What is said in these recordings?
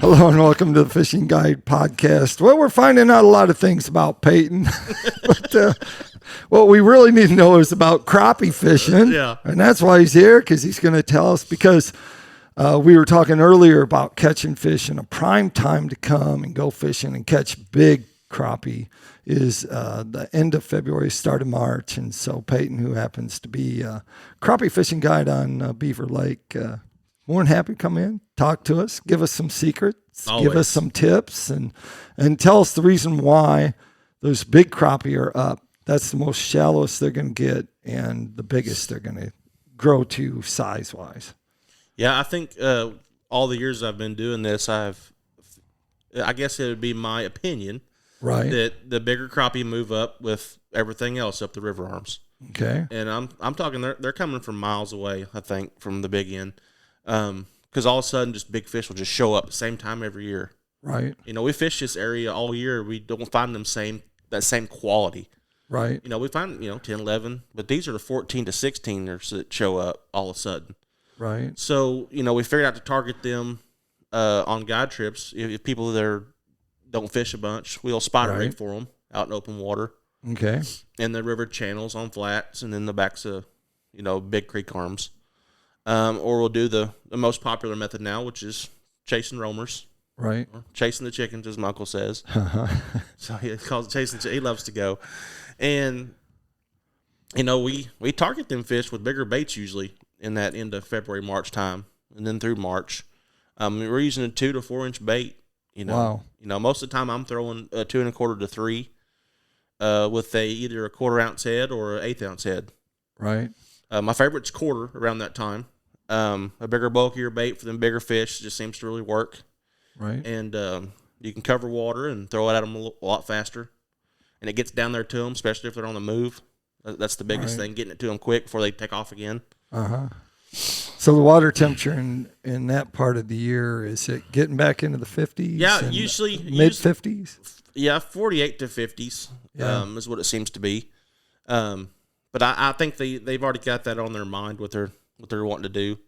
Hello and welcome to the Fishing Guide Podcast. Well, we're finding out a lot of things about Payton, but what we really need to know is about crappie fishing. Yeah. And that's why he's here, because he's going to tell us, because we were talking earlier about catching fish, and a prime time to come and go fishing and catch big crappie is the end of February, start of March. And so Payton, who happens to be a crappie fishing guide on Beaver Lake, more than happy to come in, talk to us, give us some secrets, Always. give us some tips, and tell us the reason why those big crappie are up. That's the most shallowest they're going to get and the biggest they're going to grow to size-wise. Yeah, I think all the years I've been doing this, I guess it would be my opinion, Right. that the bigger crappie move up with everything else up the river arms. Okay. And I'm talking they're coming from miles away, I think, from the big end. Because all of a sudden, just big fish will just show up at the same time every year. Right. You know, we fish this area all year. We don't find that same quality. Right. You know, we find 10, 11, but these are the 14 to 16ers that show up all of a sudden. Right. So we figured out to target them on guide trips. If people that don't fish a bunch, we'll spot a rig for them out in open water. Okay. In the river channels on flats and then the backs of big creek arms. Or we'll do the most popular method now, which is chasing roamers. Right. Or chasing the chickens, as my uncle says. So he calls it chasing. He loves to go. And, we target them fish with bigger baits usually in that end of February, March time. And then through March. We're using a 2 to 4 inch bait. Wow. Most of the time I'm throwing a 2 1/4 to 3 with either a 1/4 ounce head or an 1/8 ounce head. Right. My favorite's 1/4 around that time. A bigger, bulkier bait for them bigger fish just seems to really work. Right. And you can cover water and throw it at them a lot faster. And it gets down there to them, especially if they're on the move. That's the biggest thing, getting it to them quick before they take off again. Uh-huh. So the water temperature in that part of the year, is it getting back into the 50s? Yeah, usually mid-50s? Yeah, 48 to 50s is what it seems to be. But I think they've already got that on their mind, what they're wanting to do.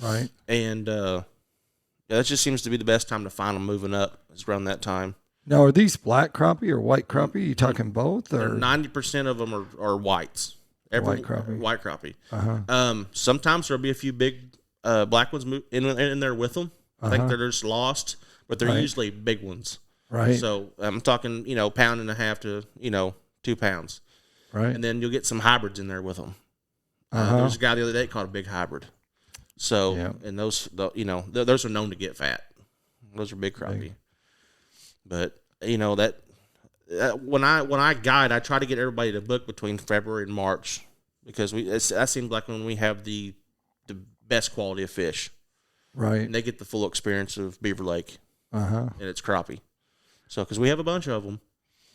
Right. And that just seems to be the best time to find them moving up, is around that time. Now, are these black crappie or white crappie? Are you talking both? Or 90% of them are whites. White crappie. White crappie. Uh-huh. Sometimes there'll be a few big black ones in there with them. I think they're just lost, but they're usually big ones. Right. So I'm talking, 1.5 to 2 pounds. Right. And then you'll get some hybrids in there with them. There's a guy the other day called a big hybrid. So, and those are known to get fat. Those are big crappie. But when I guide, I try to get everybody to book between February and March, because that seems like when we have the best quality of fish. Right. And they get the full experience of Beaver Lake. And it's crappie. So, because we have a bunch of them.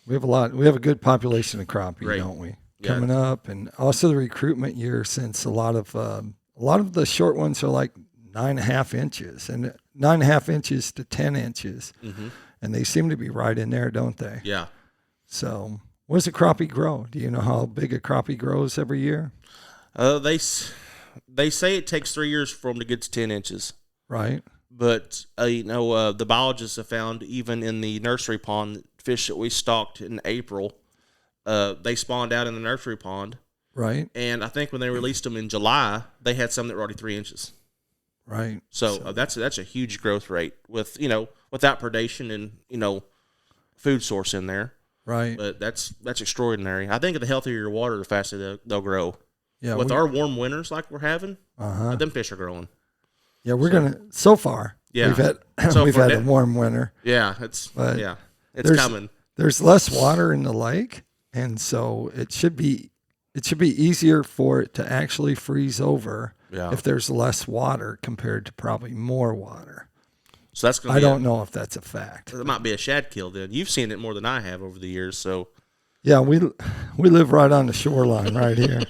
We have a lot. We have a good population of crappie, don't we? Yeah. Coming up, and also the recruitment year, since a lot of the short ones are like 9.5 inches, and 9.5 inches to 10 inches, and they seem to be right in there, don't they? Yeah. So, what does a crappie grow? Do you know how big a crappie grows every year? They say it takes 3 years for them to get to 10 inches. Right. But the biologists have found, even in the nursery pond, fish that we stocked in April, they spawned out in the nursery pond. Right. And I think when they released them in July, they had some that were already 3 inches. Right. So that's a huge growth rate without predation and food source in there. Right. But that's extraordinary. I think the healthier your water, the faster they'll grow. Yeah. With our warm winters like we're having, them fish are growing. Yeah, so far. Yeah. We've had a warm winter. Yeah, it's coming. There's less water in the lake, and so it should be easier for it to actually freeze over if there's less water compared to probably more water. So that's going to I don't know if that's a fact. It might be a shad kill then. You've seen it more than I have over the years, so. Yeah, we live right on the shoreline right here.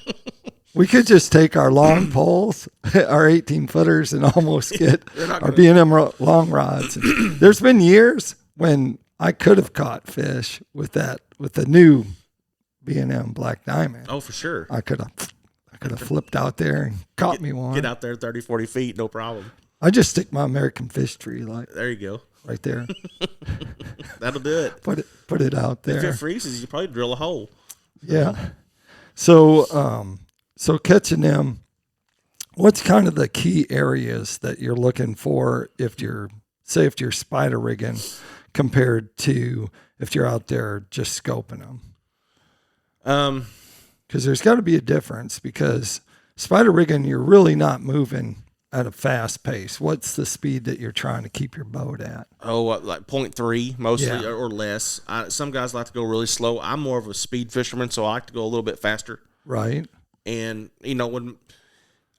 We could just take our long poles, our 18-footers, and almost get our B&M long rods. There's been years when I could have caught fish with the new B&M Black Diamond. Oh, for sure. I could have flipped out there and caught me one. Get out there 30, 40 feet, no problem. I just stick my American fish tree light. There you go. right there. That'll do it. Put it out If there. it freezes, you probably drill a hole. Yeah. So so catching them, what's kind of the key areas that you're looking for if you're spider rigging compared to if you're out there just scoping them? Because there's got to be a difference, because spider rigging, you're really not moving at a fast pace. What's the speed that you're trying to keep your boat at? Oh, like 0.3 mostly, Yeah. or less. Some guys like to go really slow. I'm more of a speed fisherman, so I like to go a little bit faster. Right. And, when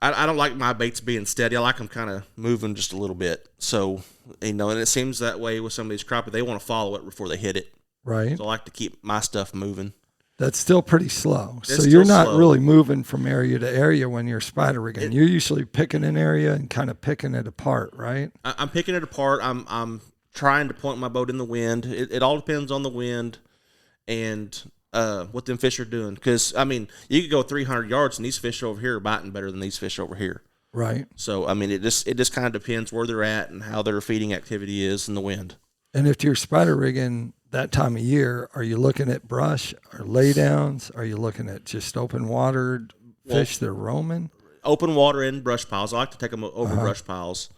I don't like my baits being steady. I like them kind of moving just a little bit. So, and it seems that way with some of these crappie. They want to follow it before they hit it. Right. So I like to keep my stuff moving. That's still pretty slow. It's So still you're not slow. really moving from area to area when you're spider rigging. You're usually picking an area and kind of picking it apart, right? I'm picking it apart. I'm trying to point my boat in the wind. It all depends on the wind and what them fish are doing. Because, you could go 300 yards and these fish over here are biting better than these fish over here. Right. So, it just kind of depends where they're at and how their feeding activity is in the wind. And if you're spider rigging that time of year, are you looking at brush or laydowns? Are you looking at just open water fish that are roaming? Open water and brush piles. I like to take them over brush piles.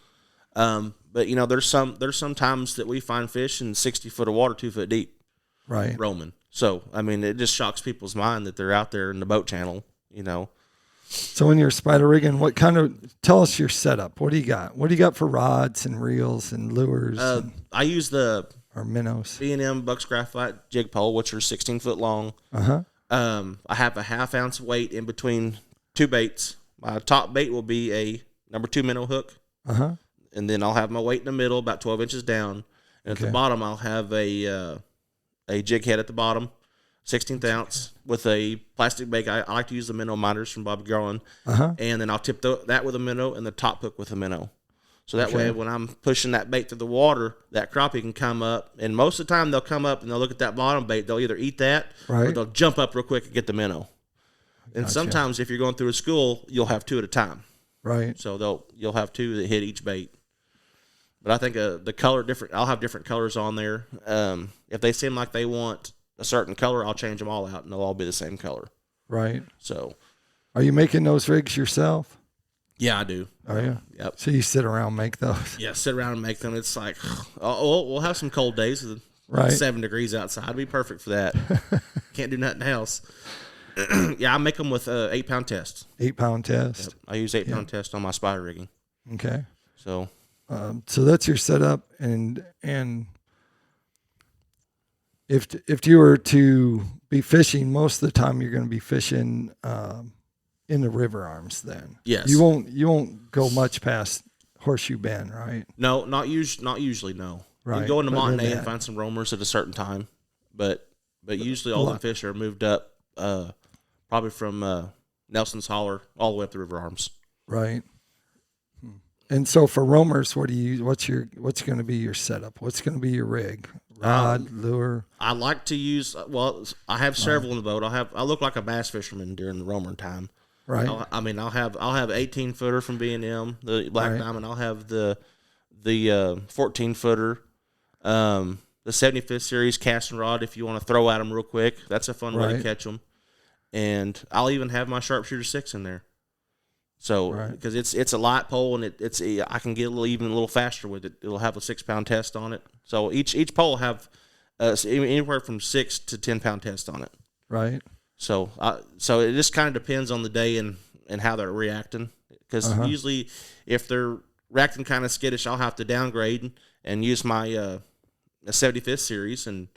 But there's some times that we find fish in 60 foot of water, 2 foot deep, Right. roaming. So it just shocks people's mind that they're out there in the boat channel. So when you're spider rigging, tell us your setup. What do you got? What do you got for rods and reels and lures I use the or minnows? B&M Bucks Graphite jig pole, which are 16 foot long. Uh-huh. I have a ½ ounce weight in between two baits. My top bait will be a number 2 minnow hook. Uh-huh. And then I'll have my weight in the middle, about 12 inches down. And at the bottom, I'll have a jig head at the bottom, 16th ounce, with a plastic bait. I like to use the minnow minders from Bobby Garland. Uh-huh. And then I'll tip that with a minnow and the top hook with a minnow. So that way, when I'm pushing that bait through the water, that crappie can come up. And most of the time, they'll come up and they'll look at that bottom bait. They'll either eat that or they'll jump up real quick and get the minnow. And sometimes, if you're going through a school, you'll have 2 at a time. Right. So you'll have 2 that hit each bait. But I think the color different. I'll have different colors on there. If they seem like they want a certain color, I'll change them all out, and they'll all be the same color. Right. So, are you making those rigs yourself? Yeah, I do. Oh yeah. Yep. So you sit around and make those? Yeah, sit around and make them. It's like, we'll have some cold days. Right. 7 degrees outside. It'd be perfect for that. Can't do nothing else. Yeah, I make them with 8-pound tests. 8-pound test. Yep. I use 8-pound test on my spider rigging. Okay. So that's your setup, and if you were to be fishing, most of the time you're going to be fishing in the river arms. Then yes, you won't go much past Horseshoe Bend, right? No, not usually. No, right. You can go into Montanay and find some roamers at a certain time, but usually all the fish are moved up, probably from Nelson's Holler all the way up the river arms. Right. And so for roamers, what's going to be your setup? What's going to be your rig? Rod, lure? I like to use, I have several in the boat. I look like a bass fisherman during the roamer time. Right. I'll have 18-footer from B&M, the Black Diamond. I'll have the 14-footer, the 75th series casting rod if you want to throw at them real quick. That's a fun way to catch them. And I'll even have my sharpshooter 6 in there. So, because it's a light pole and I can get a little faster with it. It'll have a 6-pound test on it. So each pole will have anywhere from 6 to 10-pound test on it. Right. So it just kind of depends on the day and how they're reacting. Because usually, if they're reacting kind of skittish, I'll have to downgrade and use my 75th series and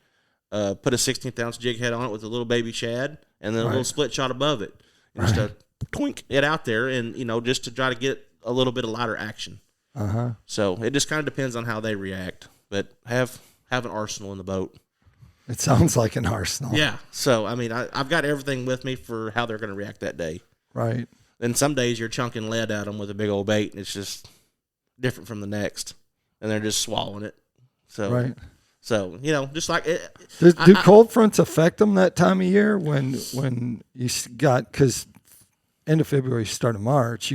put a 16th ounce jig head on it with a little baby shad and then a little split shot above it. Just to twink it out there and, just to try to get a little bit of lighter action. So it just kind of depends on how they react. But have an arsenal in the boat. It sounds like an arsenal. Yeah. So, I've got everything with me for how they're going to react that day. Right. Then some days you're chunking lead at them with a big old bait, and it's just different from the next. And they're just swallowing it. So, So, just like it. Do cold fronts affect them that time of year when you got, because end of February, start of March,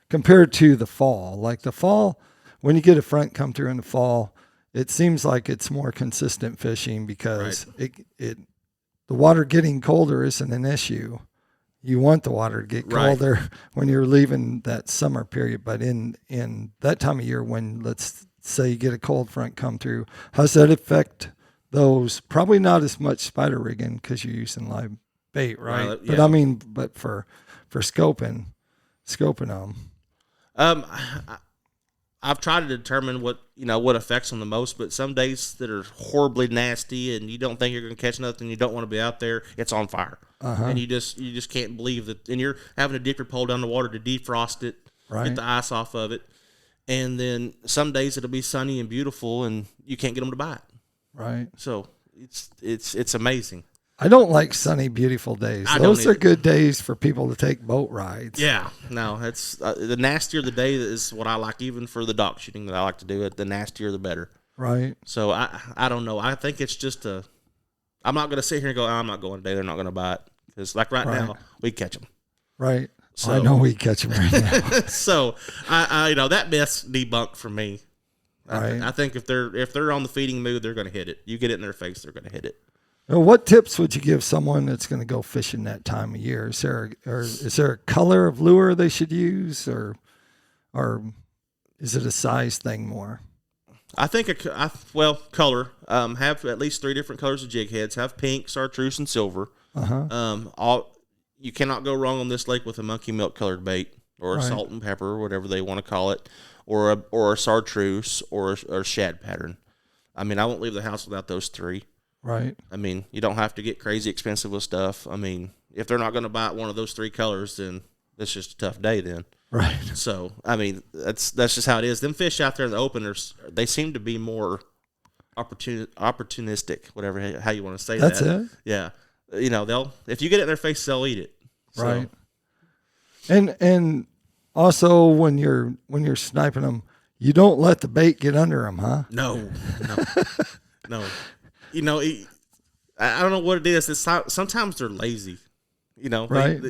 compared to the fall, like the fall, when you get a front come through in the fall, it seems like it's more consistent fishing because the water getting colder isn't an issue. You want the water to get colder when you're leaving that summer period, but in that time of year when, let's say, you get a cold front come through, how does that affect those? Probably not as much spider rigging because you're using live bait, right? Yeah. But I mean, but for scoping them. I've tried to determine what affects them the most, but some days that are horribly nasty and you don't think you're going to catch nothing, you don't want to be out there, it's on fire. And you just can't believe that. And you're having to dip your pole down the water to defrost it, get the ice off of it. And then some days it'll be sunny and beautiful and you can't get them to bite. Right. So it's amazing. I don't like sunny, beautiful days. Those are good days for people to take boat rides. Yeah, no, it's the nastier the day is what I like, even for the dock shooting that I like to do it. The nastier, the better. Right. So I don't know. I think it's just I'm not going to sit here and go, I'm not going today. They're not going to bite because like right now we catch them. Right. So, I know we catch them right now. So I that myth's debunked for me. Right. I think if they're on the feeding mood, they're going to hit it. You get it in their face, they're going to hit it. Well, what tips would you give someone that's going to go fishing that time of year? Is there a color of lure they should use, or is it a size thing more? I think color. Have at least 3 different colors of jig heads. Have pink, chartreuse, and silver. You cannot go wrong on this lake with a monkey milk colored bait or a salt and pepper, or whatever they want to call it, or a chartreuse or a shad pattern. I mean, I won't leave the house without those 3. Right. I mean, you don't have to get crazy expensive with stuff. I mean, if they're not going to bite one of those 3 colors, then it's just a tough day then. Right. So, I mean, that's just how it is. Them fish out there in the open, they seem to be more opportunistic, whatever, how you want to say that. That's it? Yeah. If you get it in their face, they'll eat it. So. Right. And also when you're sniping them, you don't let the bait get under them, huh? No. I don't know what it is. Sometimes they're lazy. Right.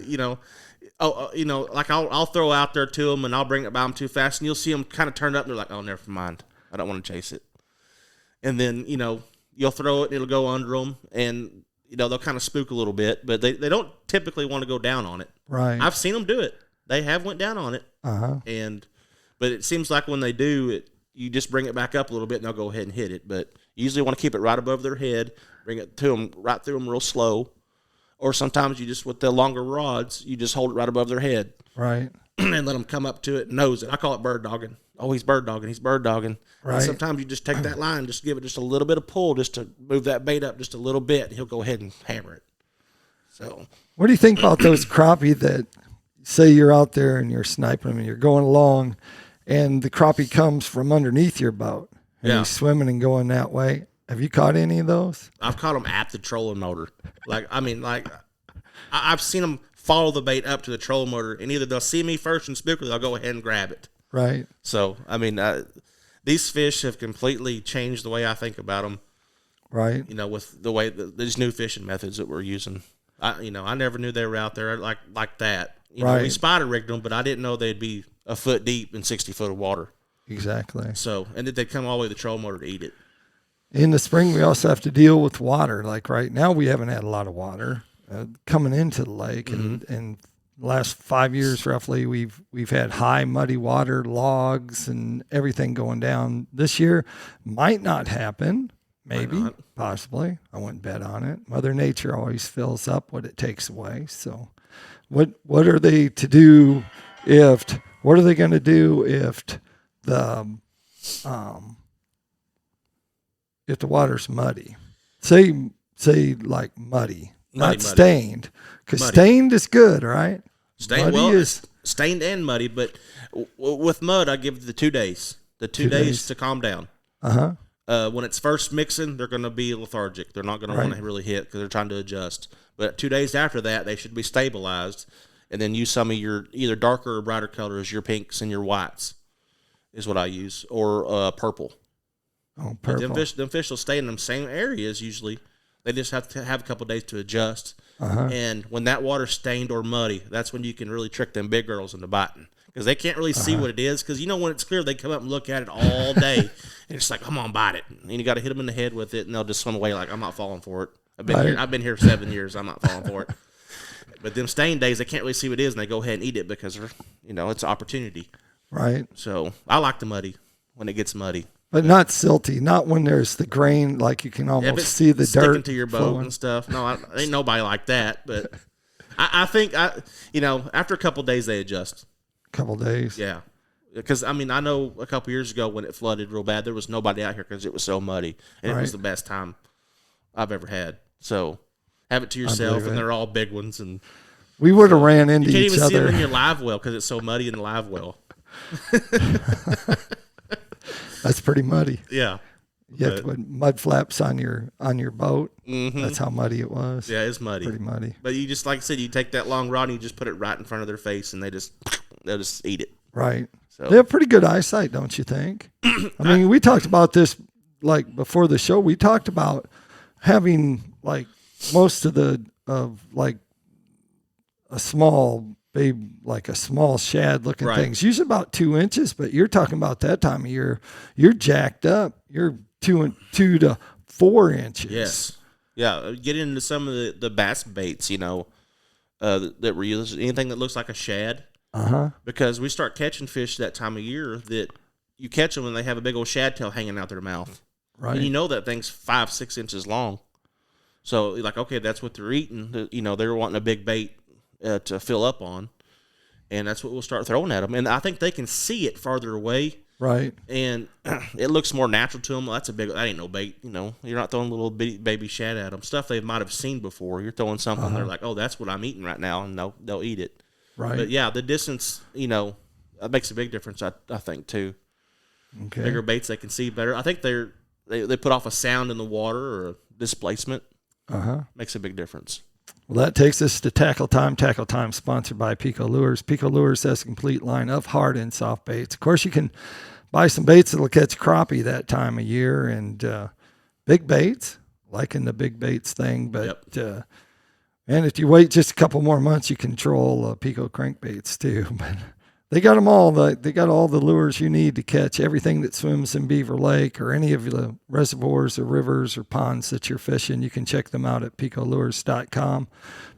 Like I'll throw out there to them and I'll bring it by them too fast, and you'll see them kind of turn up and they're like, oh, never mind. I don't want to chase it. And then, you'll throw it and it'll go under them, and, they'll kind of spook a little bit, but they don't typically want to go down on it. Right. I've seen them do it. They have went down on it. But it seems like when they do, you just bring it back up a little bit and they'll go ahead and hit it. But you usually want to keep it right above their head, bring it to them, right through them real slow. Or sometimes you just, with the longer rods, you just hold it right above their head. Right. And let them come up to it and nose it. I call it bird dogging. Oh, he's bird dogging. He's bird dogging. Right. And sometimes you just take that line, just give it just a little bit of pull, just to move that bait up just a little bit, and he'll go ahead and hammer it. So, what do you think about those crappie that, say you're out there and you're sniping them and you're going along, and the crappie comes from underneath your boat and he's swimming and going that way? Have you caught any of those? I've caught them at the trolling motor. I've seen them follow the bait up to the trolling motor, and either they'll see me first and spook, or they'll go ahead and grab it. Right. So, I mean, these fish have completely changed the way I think about them. Right. With the way these new fishing methods that we're using. I never knew they were out there like that. We spider rigged them, but I didn't know they'd be a foot deep in 60 foot of water. Exactly. So, and that they'd come all the way to the troll motor to eat it. In the spring, we also have to deal with water. Like right now, we haven't had a lot of water coming into the lake, and last 5 years roughly, we've had high muddy water, logs, and everything going down. This year might not happen. Maybe, possibly. I wouldn't bet on it. Mother Nature always fills up what it takes away. So, what are they to do what are they going to do if the water's muddy? Say like muddy, not stained, because stained is good, right? Stained and muddy, but with mud, I give the 2 days. The 2 days to calm down. When it's first mixing, they're going to be lethargic. They're not going to want to really hit because they're trying to adjust. But 2 days after that, they should be stabilized, and then use some of your either darker or brighter colors, your pinks and your whites is what I use, or purple. Oh, purple. Them fish will stay in them same areas usually. They just have to have a couple days to adjust. And when that water's stained or muddy, that's when you can really trick them big girls into biting. because they can't really see what it is. Because when it's clear, they come up and look at it all day, and it's like, come on, bite it. And you got to hit them in the head with it, and they'll just swim away like, I'm not falling for it. I've been here 7 years. I'm not falling for it. But them stain days, they can't really see what it is, and they go ahead and eat it because it's an opportunity. Right. So I like the muddy when it gets muddy. But not silty, not when there's the grain, like you can almost see the dirt sticking to your boat and stuff. No, ain't nobody like that. But I think after a couple of days they adjust. Couple days. Yeah, because I know a couple years ago when it flooded real bad, there was nobody out here because it was so muddy, and it was the best time I've ever had. So have it to yourself, and they're all big ones. And we would have ran into each other. You can't even see them in your live well because it's so muddy in the live well. That's pretty muddy. Yeah. You have to put mud flaps on your boat. Mm-hmm. That's how muddy it was. Yeah, it's muddy. Pretty muddy. But you just, like I said, you take that long rod and you just put it right in front of their face, and they'll just eat it. Right. So they have pretty good eyesight, don't you think? I mean, we talked about this like before the show. We talked about having like most of like a small babe, like a small shad looking things, usually about 2 inches, but you're talking about that time of year, you're jacked up. You're 2 to 4 inches. Yes. Yeah. Get into some of the bass baits, that we're using, anything that looks like a shad. Because we start catching fish that time of year that you catch them and they have a big old shad tail hanging out their mouth. Right. And that thing's 5-6 inches long. So like, okay, that's what they're eating. They're wanting a big bait to fill up on, and that's what we'll start throwing at them. And I think they can see it farther away, right? And it looks more natural to them. That ain't no bait. You're not throwing a little baby shad at them. Stuff they might have seen before. You're throwing something they're like, oh, that's what I'm eating right now, and they'll eat it. Right. But yeah, the distance, that makes a big difference. I think too. Okay. Bigger baits they can see better. I think they put off a sound in the water or a displacement. Makes a big difference. Well, that takes us to Tackle Time. Tackle Time sponsored by PICO Lures. PICO Lures has a complete line of hard and soft baits. Of course, you can buy some baits that'll catch crappie that time of year, and big baits, liking the big baits thing. But and if you wait just a couple more months, you can troll PICO crankbaits too. But they got them all. They got all the lures you need to catch everything that swims in Beaver Lake or any of the reservoirs or rivers or ponds that you're fishing. You can check them out at PicoLures.com.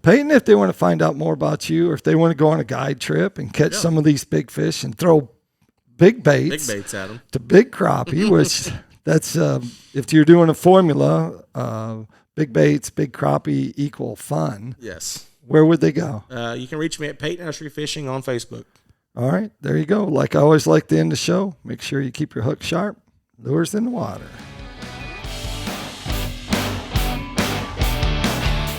Payton, if they want to find out more about you, or if they want to go on a guide trip and catch some of these big fish and throw big baits at them to big crappie, which that's if you're doing a formula, big baits, big crappie equal fun. Yes. Where would they go? You can reach me at Payton Usrey Fishing on Facebook. All right, there you go. Like I always like to end the show, make sure you keep your hook sharp, lures in the water.